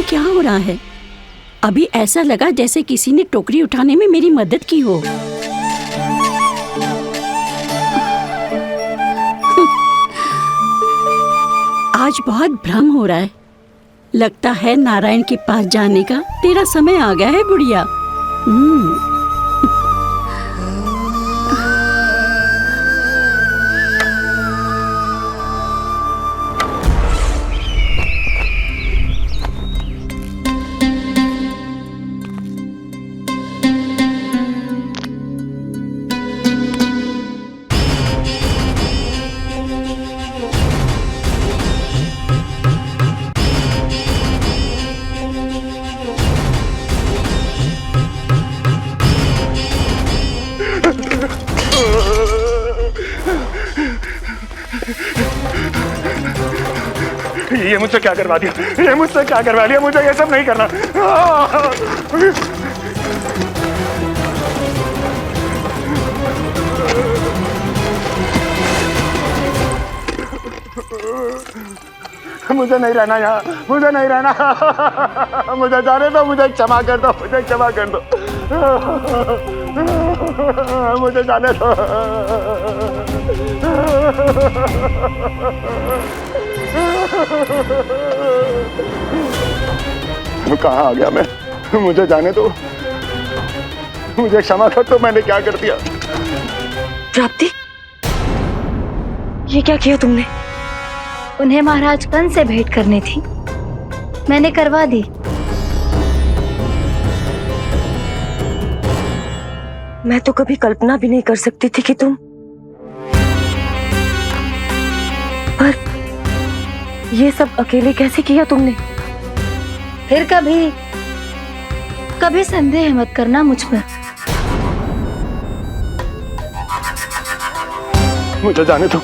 क्या हो रहा है? अभी ऐसा लगा जैसे किसी ने टोकरी उठाने में मेरी मदद की हो। आज बहुत भ्रम हो रहा है। लगता है नारायण के पास जाने का तेरा समय आ गया है बुढ़िया। ये मुझसे क्या करवा दिया? ये मुझसे क्या करवा लिया? मुझे ये सब नहीं करना। मुझे नहीं रहना यहाँ, मुझे नहीं रहना। मुझे जाने दो, मुझे क्षमा कर दो, मुझे क्षमा कर दो, मुझे जाने दो। कहाँ आ गया मैं? मुझे जाने दो, मुझे क्षमा कर दो। मैंने क्या कर दिया? प्राप्ति, ये क्या किया तुमने? उन्हें महाराज कंस से भेंट करनी थी, मैंने करवा दी। मैं तो कभी कल्पना भी नहीं कर सकती थी कि तुम, पर ये सब अकेले कैसे किया तुमने? फिर कभी संदेह मत करना मुझ पर। मुझे जाने दो,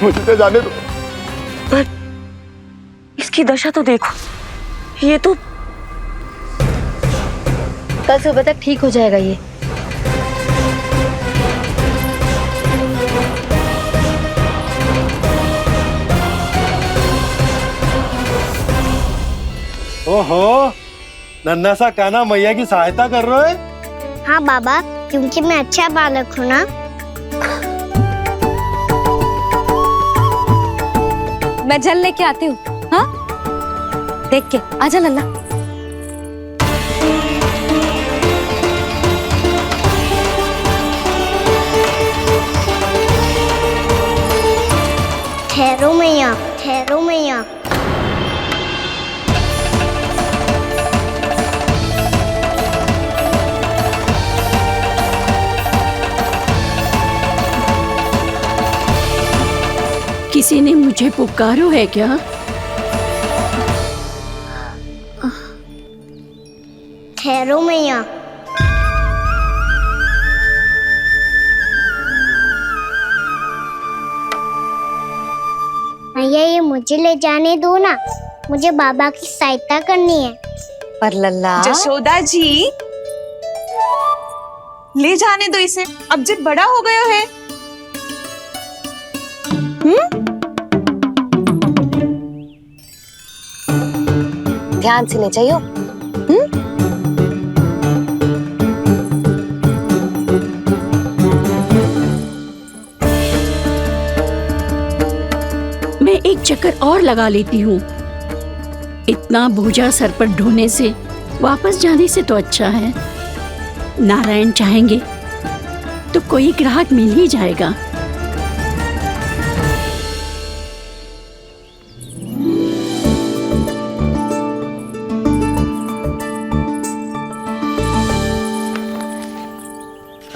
मुझे जाने दो। पर इसकी दशा तो देखो, ये तो कल सुबह तक ठीक हो जाएगा ये। ओहो, नन्हा सा कान्हा मैया की सहायता कर रहे हो? हाँ बाबा, क्योंकि मैं अच्छा बालक हूँ ना। मैं जल लेके आती हूँ। हाँ, देख के आजा लल्ला। ठहरो मैया, ठहरो मैया। किसी ने मुझे पुकारो है क्या? ठहरो मैया। मैया, ये मुझे ले जाने दो ना, मुझे बाबा की सहायता करनी है। पर लल्ला, जशोदा जी, ले जाने दो इसे, अब जब बड़ा हो गया है। ध्यान से ले जाइयो। मैं एक चक्कर और लगा लेती हूँ। इतना बोझा सर पर ढोने से वापस जाने से तो अच्छा है। नारायण चाहेंगे तो कोई ग्राहक मिल ही जाएगा।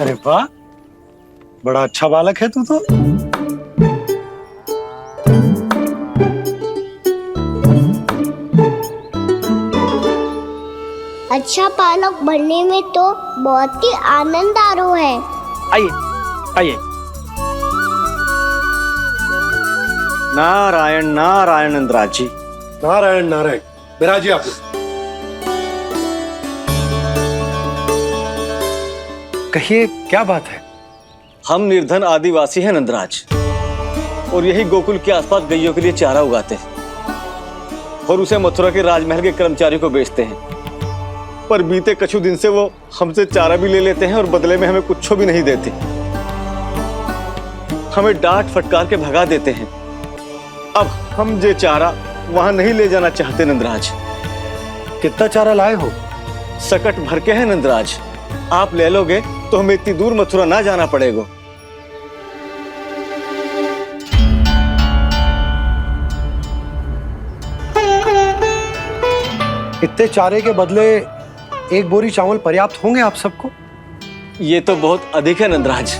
अरे वाह, बड़ा अच्छा बालक है तू तो। अच्छा बालक बनने में तो बहुत ही आनंद आ रहा है। आइए, आइए। नारायण नारायण इंद्राज जी। नारायण नारायण, बिराजिए आप। कहिए, क्या बात है? हम निर्धन आदिवासी हैं नंदराज, और यही गोकुल के आसपास गैयों के लिए चारा उगाते हैं। और उसे मथुरा के राजमहल के कर्मचारियों को बेचते हैं। पर बीते कुछ दिन से वो हमसे चारा भी ले लेते हैं और बदले में हमें कुछ भी नहीं देते। हमें डांट फटकार के भगा देते हैं। अब हम ये चारा वहां नहीं ले जाना चाहते नंदराज। कितना चारा लाए हो? सकट भर के है नंदराज। आप ले लोगे तो हमें इतनी दूर मथुरा ना जाना पड़ेगा। इतने चारे के बदले एक बोरी चावल पर्याप्त होंगे आप सबको? ये तो बहुत अधिक है नंदराज।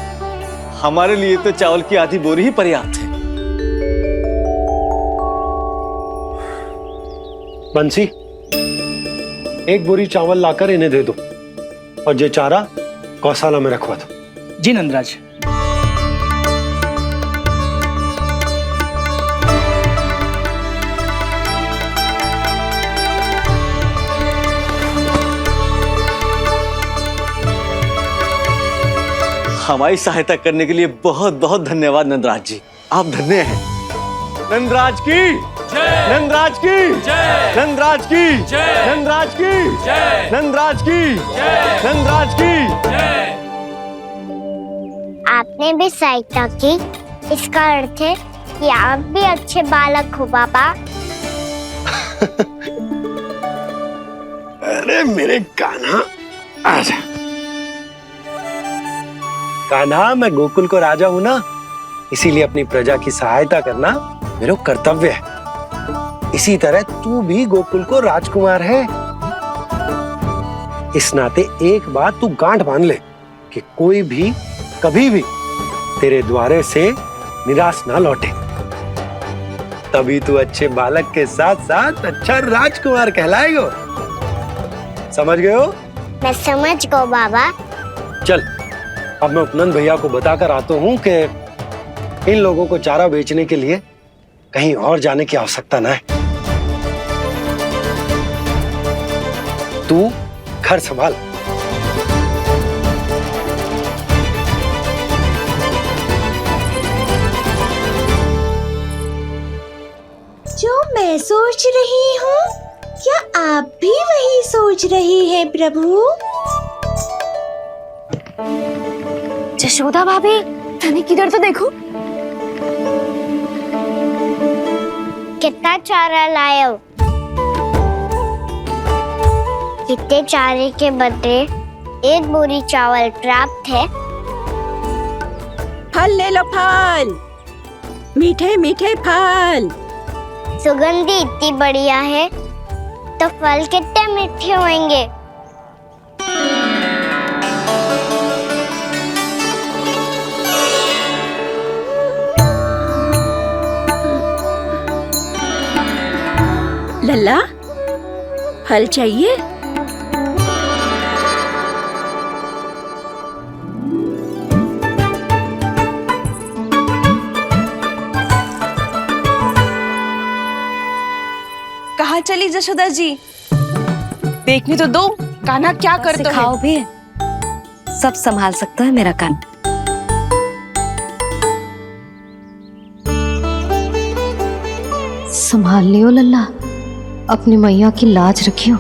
हमारे लिए तो चावल की आधी बोरी ही पर्याप्त है। बंसी, एक बोरी चावल लाकर इन्हें दे दो और ये चारा गौशाला में रखवा दो। जी नंदराज। हमारी सहायता करने के लिए बहुत बहुत धन्यवाद नंदराज जी। आप धन्य हैं। नंदराज की जय, नंदराज की जय, नंदराज की जय, नंदराज की जय, नंदराज की जय, नंदराज की जय। आपने भी सहायता की, इसका अर्थ है कि आप भी अच्छे बालक हो पापा। अरे मेरे कान्हा, आजा। कान्हा, मैं गोकुल को राजा हूं ना, इसीलिए अपनी प्रजा की सहायता करना मेरा कर्तव्य है। इसी तरह तू भी गोकुल को राजकुमार है। इस नाते एक बात तू गांठ बांध ले कि कोई भी कभी भी तेरे द्वारे से निराश ना लौटे। तभी तू अच्छे बालक के साथ साथ अच्छा राजकुमार कहलाएगा। समझ गए हो? मैं समझ गया बाबा। चल, अब मैं उपनंद भैया को बताकर आता हूँ कि इन लोगों को चारा बेचने के लिए कहीं और जाने की आवश्यकता ना है। तू घर संभाल। जो मैं सोच रही हूँ, क्या आप भी वही सोच रही हैं प्रभु? यशोदा भाभी, तनिक किधर तो देखो। कितना चारा लाए हो? कितने चारे के बदले एक बोरी चावल प्राप्त है। फल ले लो, फल, मीठे मीठे फल। सुगंधी इतनी बढ़िया है तो फल कितने मीठे होंगे। लल्ला, फल चाहिए? कहाँ चली जशोदा जी? देखने तो दो कान्हा क्या करता है। सिखाओ भी है। सब संभाल सकता है मेरा कान। संभाल लियो लल्ला, अपनी मैया की लाज रखियो।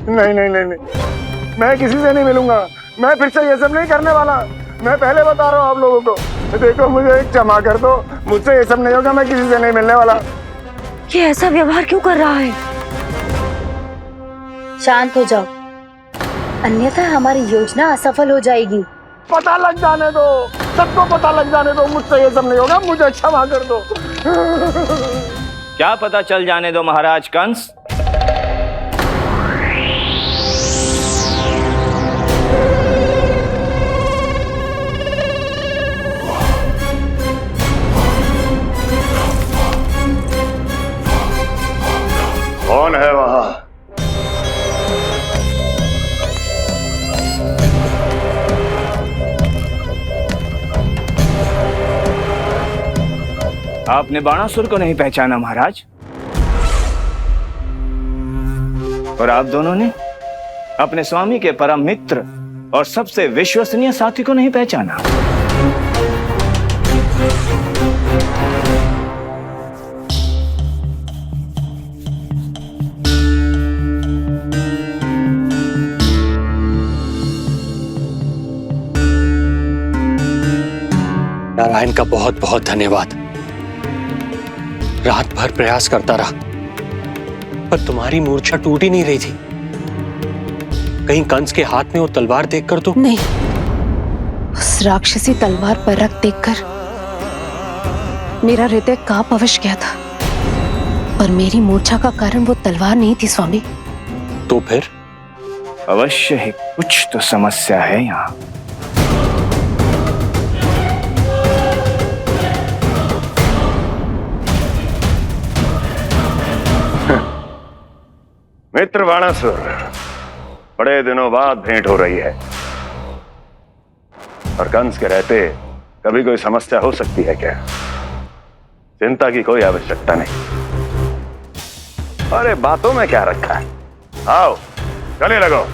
नहीं नहीं नहीं नहीं, मैं किसी से नहीं मिलूंगा। मैं फिर से ये सब नहीं करने वाला। मैं पहले बता रहा हूँ आप लोगों को। देखो, मुझे एक क्षमा कर दो। मुझसे ये सब नहीं होगा। मैं किसी से नहीं मिलने वाला। ये ऐसा व्यवहार क्यों कर रहा है? शांत हो जाओ, अन्यथा हमारी योजना असफल हो जाएगी। पता लग जाने दो, सबको पता लग जाने दो। मुझसे ये सब नहीं होगा। मुझे क्षमा कर दो। क्या पता चल जाने दो महाराज कंस। कौन है वहां? आपने बाणासुर को नहीं पहचाना महाराज, और आप दोनों ने अपने स्वामी के परम मित्र और सबसे विश्वसनीय साथी को नहीं पहचाना। नारायण का बहुत बहुत धन्यवाद। रात भर प्रयास करता रहा, पर तुम्हारी मूर्छा टूट ही नहीं रही थी। कहीं कंस के हाथ में वो तलवार देखकर तो नहीं, उस राक्षसी तलवार पर रख देखकर मेरा हृदय कांप अवश्य गया था, पर मेरी मूर्छा का कारण वो तलवार नहीं थी स्वामी। तो फिर? अवश्य ही कुछ तो समस्या है यहाँ। मित्र बाणासुर, बड़े दिनों बाद भेंट हो रही है, और कंस के रहते कभी कोई समस्या हो सकती है क्या? चिंता की कोई आवश्यकता नहीं। अरे बातों में क्या रखा है, आओ गले लगो।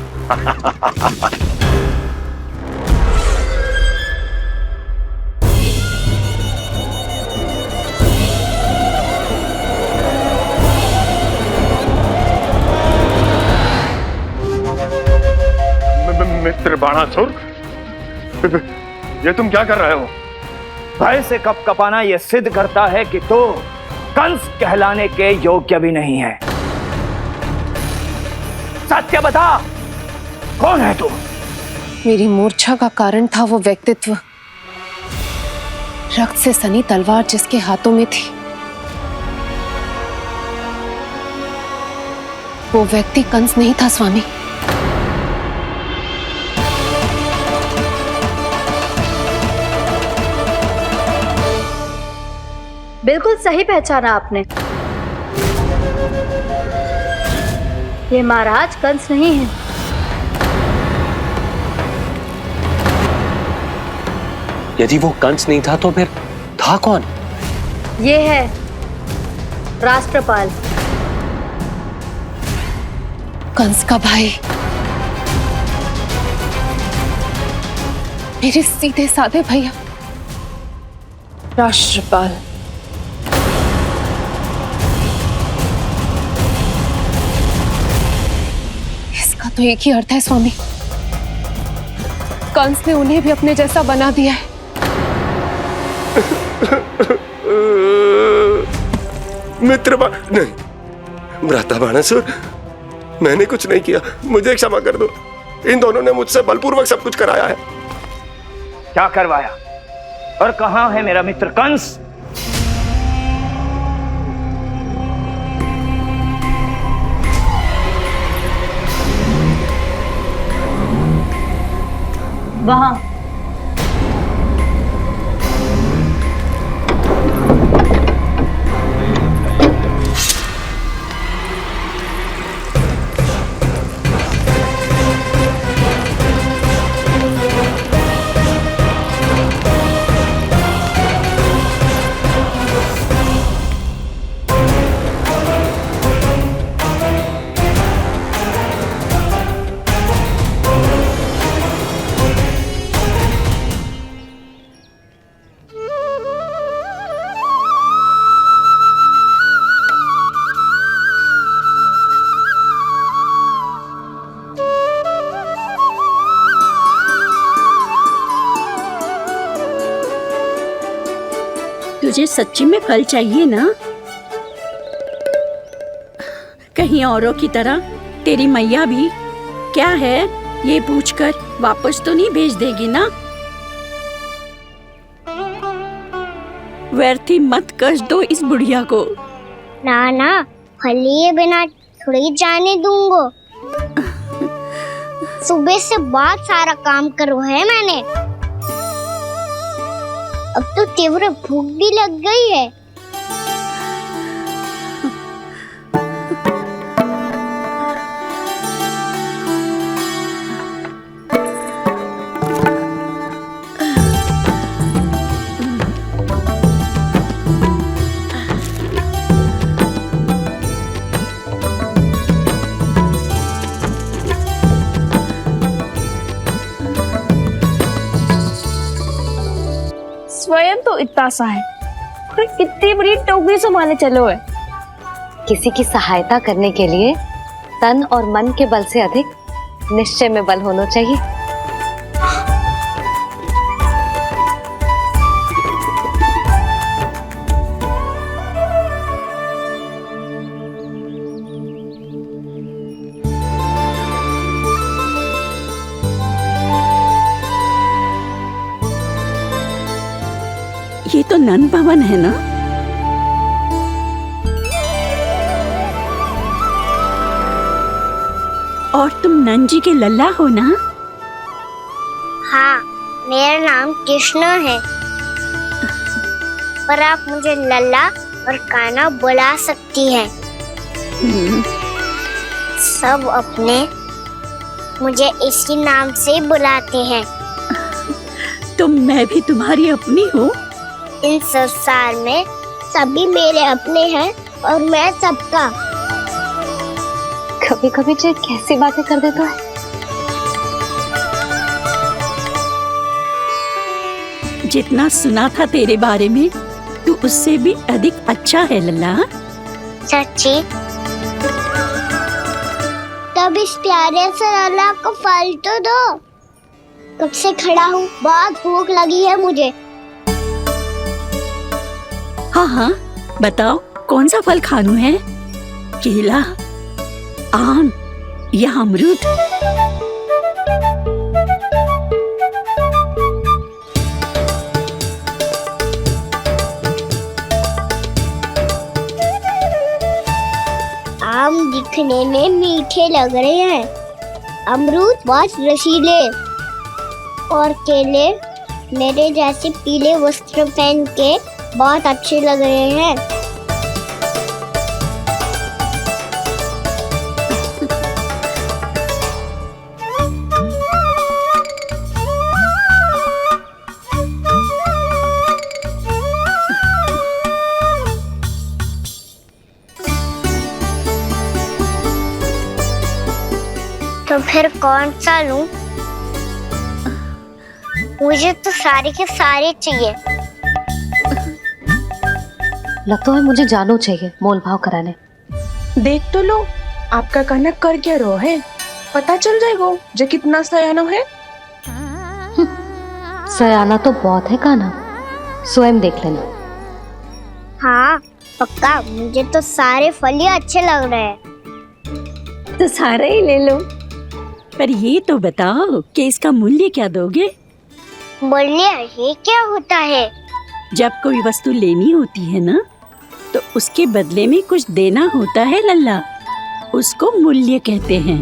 मित्र बाणासुर, ये तुम क्या कर रहे हो? भय से कपकपाना यह सिद्ध करता है कि तो कंस कहलाने के योग्य भी नहीं है। सत्य बता, कौन है तू? मेरी मूर्छा का कारण था वो व्यक्तित्व, रक्त से सनी तलवार जिसके हाथों में थी। वो व्यक्ति कंस नहीं था स्वामी। बिल्कुल सही पहचाना आपने। ये महाराज कंस नहीं है। यदि वो कंस नहीं था तो फिर था कौन? ये है राष्ट्रपाल, कंस का भाई, मेरे सीधे साधे भैया राष्ट्रपाल। इसका तो एक ही अर्थ है स्वामी, कंस ने उन्हें भी अपने जैसा बना दिया है। नहीं, भ्राता बाणासुर, मैंने कुछ नहीं किया, मुझे क्षमा कर दो। इन दोनों ने मुझसे बलपूर्वक सब कुछ कराया है। क्या करवाया? और कहां है मेरा मित्र कंस? वहां। तुझे सच्ची में फल चाहिए ना? कहीं औरों की तरह तेरी मैया भी क्या है ये पूछकर वापस तो नहीं भेज देगी ना? व्यर्थ ही मत कष्ट दो इस बुढ़िया को। ना ना, फल लिए बिना थोड़ी जाने दूंगो। सुबह से बहुत सारा काम करो है मैंने, अब तो तीव्र भूख भी लग गई है। स्वयं तो इतना सा है, कोई कितनी बड़ी टोकरी संभाले चलो है। किसी की सहायता करने के लिए तन और मन के बल से अधिक निश्चय में बल होना चाहिए। ये तो नंद भवन है ना? और तुम नंद जी के लल्ला हो ना? हाँ, मेरा नाम कृष्ण है, पर आप मुझे लल्ला और कान्हा बुला सकती हैं। सब अपने मुझे इसी नाम से बुलाते हैं। तो मैं भी तुम्हारी अपनी हूँ। इन संसार में सभी मेरे अपने हैं और मैं सबका। कभी कभी जो कैसी बातें कर देता है। जितना सुना था तेरे बारे में, तू उससे भी अधिक अच्छा है लल्ला। सच्ची? तब इस प्यारे से लल्ला को फल तो दो। कब से खड़ा हूँ, बहुत भूख लगी है मुझे। हाँ हाँ, बताओ कौन सा फल खानू है? केला, आम या अमरूद? आम दिखने में मीठे लग रहे हैं, अमरूद बहुत रसीले और केले मेरे जैसे पीले वस्त्र पहन के बहुत अच्छे लग रहे हैं। तो फिर कौन सा लूं? मुझे तो सारे के सारे चाहिए। लगता है मुझे जानू चाहिए मोल भाव कराने। देख तो लो, आपका कान्हा कर क्या रहा है, पता चल जाएगा जो कितना सयाना है। सयाना तो बहुत है कान्हा, स्वयं देख लेना। हाँ पक्का, मुझे तो सारे फल ही अच्छे लग रहे हैं। तो सारा ही ले लो। पर ये तो बताओ कि इसका मूल्य क्या दोगे? मूल्य ये क्या होता है? जब कोई वस्तु लेनी होती है ना, तो उसके बदले में कुछ देना होता है लल्ला, उसको मूल्य कहते हैं।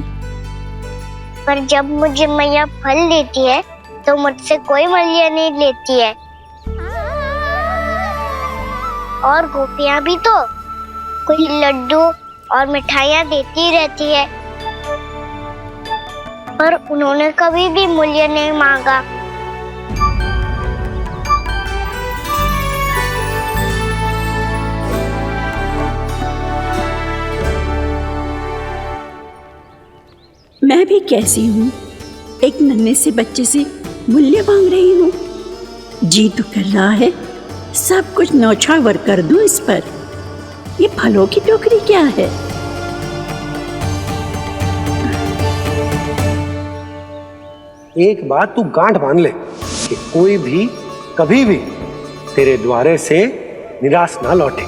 पर जब मुझे मैया फल देती है तो मुझसे कोई मूल्य नहीं लेती है। और गोपियां भी तो कोई लड्डू और मिठाइयाँ देती रहती है, पर उन्होंने कभी भी मूल्य नहीं मांगा। मैं भी कैसी हूँ, एक नन्हे से बच्चे से मूल्य मांग रही हूँ। जी तो कर रहा है सब कुछ न्यौछावर कर दूं इस पर। ये फलों की टोकरी क्या है? एक बात तू गांठ बांध ले कि कोई भी कभी भी तेरे द्वारे से निराश ना लौटे,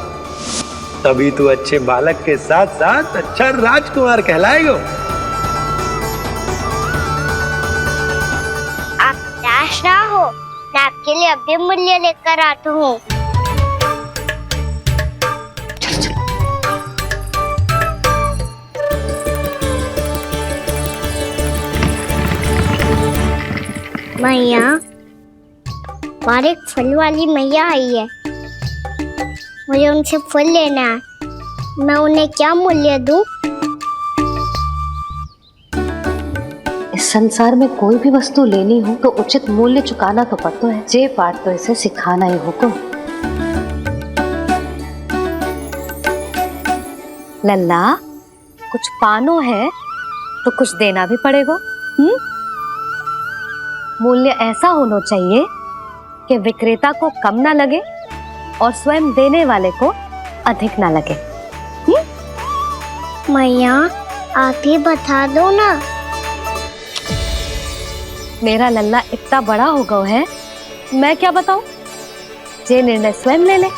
तभी तू अच्छे बालक के साथ साथ अच्छा राजकुमार कहलाएगा। आप निराश ना हो, मैं आपके लिए अभी मूल्य लेकर आता हूँ। मैया, हमारे एक फल वाली मैया आई है, मुझे उनसे फल लेना है। मैं उन्हें क्या मूल्य दूं? इस संसार में कोई भी वस्तु लेनी हो तो उचित मूल्य चुकाना तो पड़ता है। जे पाठ तो इसे सिखाना ही होगा। लल्ला, कुछ पानो है तो कुछ देना भी पड़ेगा। मूल्य ऐसा होना चाहिए कि विक्रेता को कम ना लगे और स्वयं देने वाले को अधिक ना लगे। मैया आप ही बता दो ना। मेरा लल्ला इतना बड़ा हो गया है, मैं क्या बताऊं? ये निर्णय स्वयं ले ले।